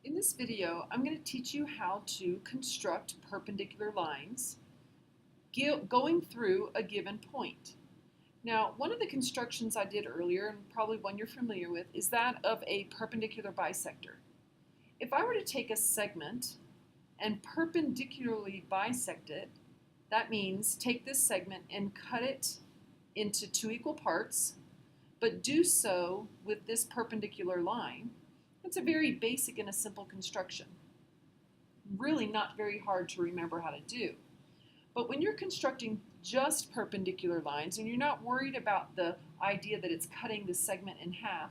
In this video, I'm going to teach you how to construct perpendicular lines going through a given point. Now, one of the constructions I did earlier, and probably one you're familiar with, is that of a perpendicular bisector. If I were to take a segment and perpendicularly bisect it, that means take this segment and cut it into two equal parts, but do so with this perpendicular line. It's a very basic and a simple construction. Really not very hard to remember how to do. But when you're constructing just perpendicular lines and you're not worried about the idea that it's cutting the segment in half,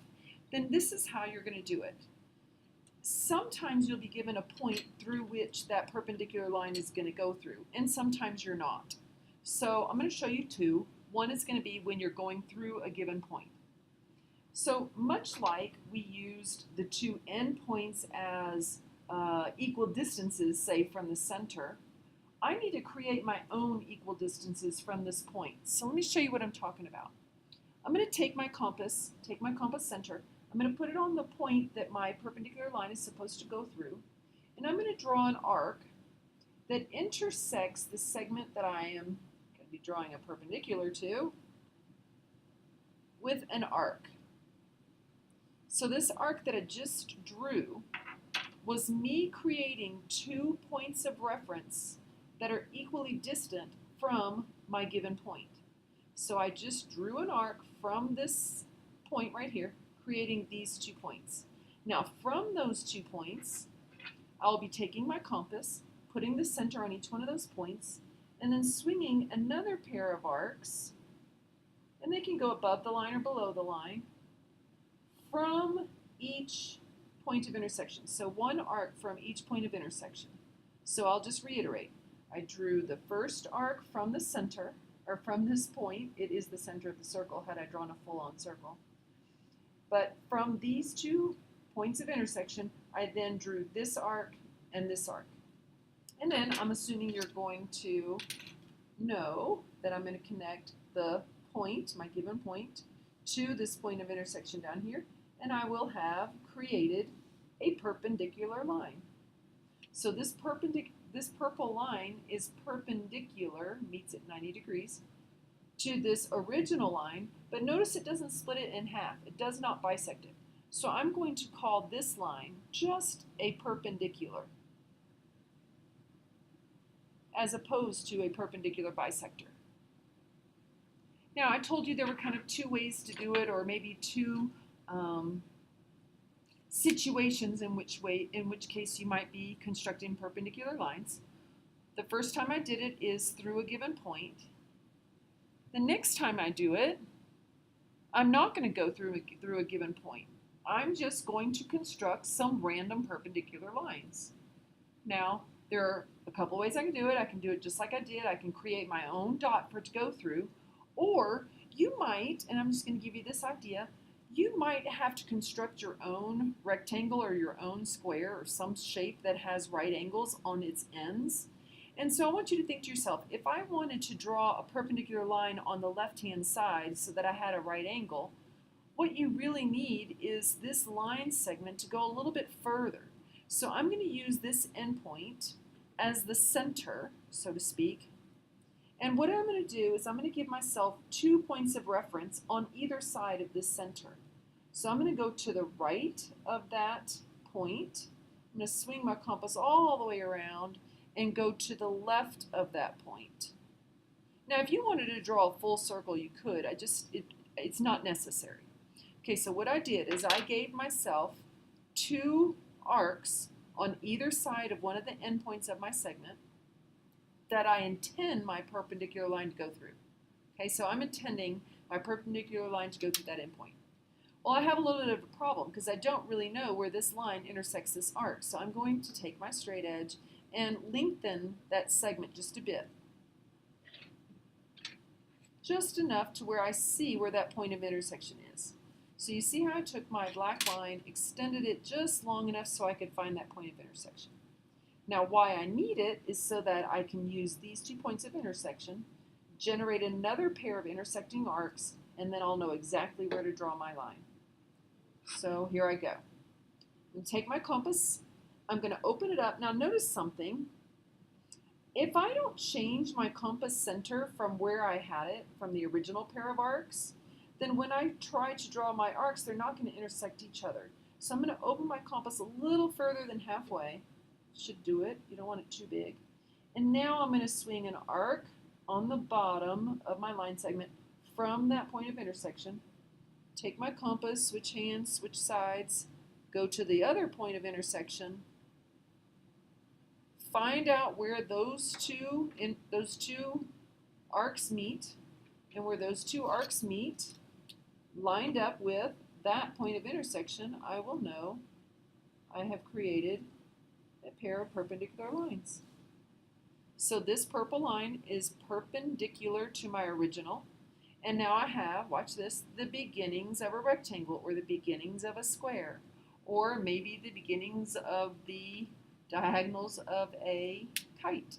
then this is how you're going to do it. Sometimes you'll be given a point through which that perpendicular line is going to go through, and sometimes you're not. So I'm going to show you two. One is going to be when you're going through a given point. So much like we used the two endpoints as equal distances, say from the center, I need to create my own equal distances from this point. So let me show you what I'm talking about. I'm going to take my compass center, I'm going to put it on the point that my perpendicular line is supposed to go through, and I'm going to draw an arc that intersects the segment that I am going to be drawing a perpendicular to with an arc. So this arc that I just drew was me creating 2 points of reference that are equally distant from my given point. So I just drew an arc from this point right here, creating these 2 points. Now from those 2 points, I'll be taking my compass, putting the center on each one of those points, and then swinging another pair of arcs, and they can go above the line or below the line, from each point of intersection. So one arc from each point of intersection. So I'll just reiterate. I drew the first arc from the center, or from this point. It is the center of the circle had I drawn a full-on circle. But from these 2 points of intersection, I then drew this arc and this arc. And then I'm assuming you're going to know that I'm going to connect the point, my given point, to this point of intersection down here, and I will have created a perpendicular line. So this purple line is perpendicular, meets at 90 degrees, to this original line, but notice it doesn't split it in half. It does not bisect it. So I'm going to call this line just a perpendicular, as opposed to a perpendicular bisector. Now, I told you there were kind of 2 ways to do it, or maybe 2 situations in which case you might be constructing perpendicular lines. The first time I did it is through a given point. The next time I do it, I'm not going to go through a given point. I'm just going to construct some random perpendicular lines. Now, there are a couple ways I can do it. I can do it just like I did. I can create my own dot for it to go through. Or you might, and I'm just going to give you this idea, you might have to construct your own rectangle or your own square or some shape that has right angles on its ends. And so I want you to think to yourself, if I wanted to draw a perpendicular line on the left-hand side so that I had a right angle, what you really need is this line segment to go a little bit further. So I'm going to use this endpoint as the center, so to speak. And what I'm going to do is I'm going to give myself 2 points of reference on either side of this center. So I'm going to go to the right of that point. I'm going to swing my compass all the way around and go to the left of that point. Now, if you wanted to draw a full circle, you could. It's not necessary. Okay, so what I did is I gave myself 2 arcs on either side of one of the endpoints of my segment that I intend my perpendicular line to go through. Okay, so I'm intending my perpendicular line to go through that endpoint. Well, I have a little bit of a problem because I don't really know where this line intersects this arc. So I'm going to take my straight edge and lengthen that segment just a bit. Just enough to where I see where that point of intersection is. So you see how I took my black line, extended it just long enough so I could find that point of intersection. Now, why I need it is so that I can use these 2 points of intersection, generate another pair of intersecting arcs, and then I'll know exactly where to draw my line. So here I go. I'm going to take my compass, I'm going to open it up. Now notice something. If I don't change my compass center from where I had it, from the original pair of arcs, then when I try to draw my arcs, they're not going to intersect each other. So I'm going to open my compass a little further than halfway. Should do it. You don't want it too big. And now I'm going to swing an arc on the bottom of my line segment from that point of intersection. Take my compass, switch hands, switch sides, go to the other point of intersection. Find out where those two arcs meet, and where those two arcs meet, lined up with that point of intersection, I will know I have created a pair of perpendicular lines. So this purple line is perpendicular to my original, and now I have, watch this, the beginnings of a rectangle, or the beginnings of a square, or maybe the beginnings of the diagonals of a kite.